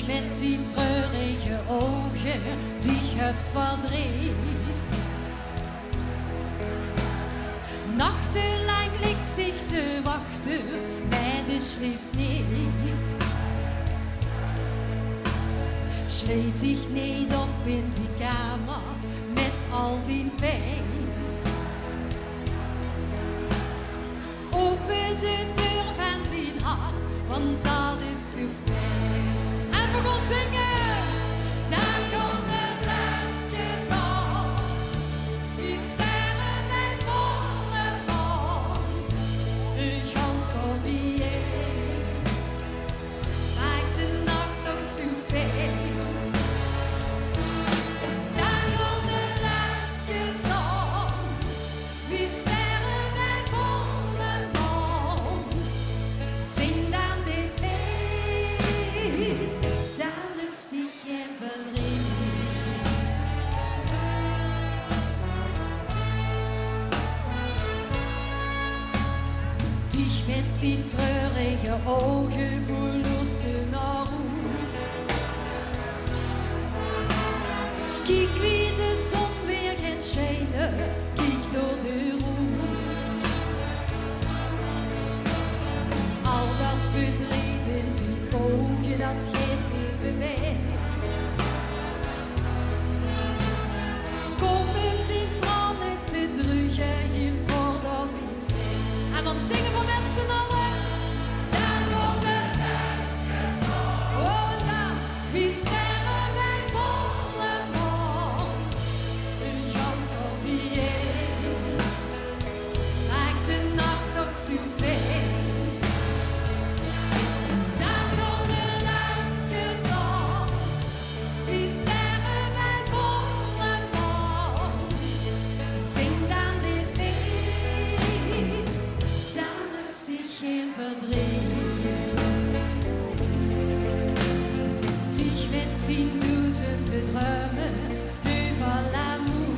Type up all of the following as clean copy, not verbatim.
Dich mit die treurige Augen, dich hab's verdreht. Nachtelang liegst dich te wachten, maar du schläfst nicht. Sleet dich niet op in die kamer met al die pijn. Open de deur van die hart, want dat is zo fijn. En we gaan zingen, daar komt de lampjes op. Die sterren bij volle maan. Een gans kopieën maakt de nacht toch zo fijn. Zing dan dit lied, dan lust dich geen verdriet. Dich met die treurige ogen beloste naar uit. Kijk wie de zon weer gaat schijnen, kijk door de roet. Al dat verdriet in die ogen, dat gaat even weg. Kom hem die tranen te drugen, hier kort op iets. En wat zingen voor mensen allen? Daar komt de oh, daar, wie sterren bij volle maan. Een gans kopieën maakt de nacht toch zo fijn. Dich met 10.000 Träume über l'amour.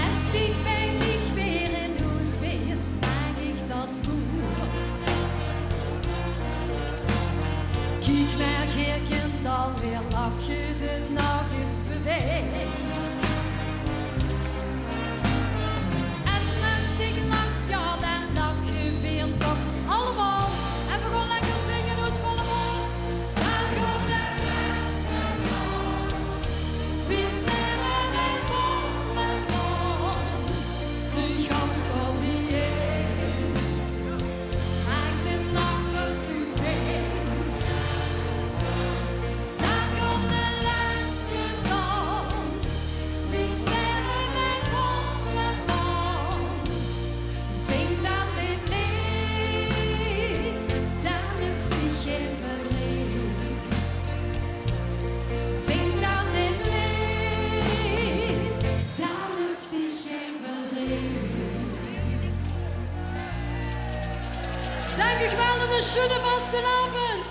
Es dich bij mich weer in huis wees, mag ik dat goed. Kijk maar, Gerken, dan weer lach je, de nacht is voorbij. Ja, dan lach je weer toch allemaal. En we gaan lekker zingen uit volle mond. Dan komt de maan. Wie sterren bij volle maan. De gans kopieën maakt de nacht nog zo fijn. Dan komt de lampjes aan. Wie sterren bij volle maan. Zing dan dit lied, dan lust dich geen verdriet. Zing dan dit lied, dan lust dich geen verdriet. Dank u wel en een schöne vastenavond.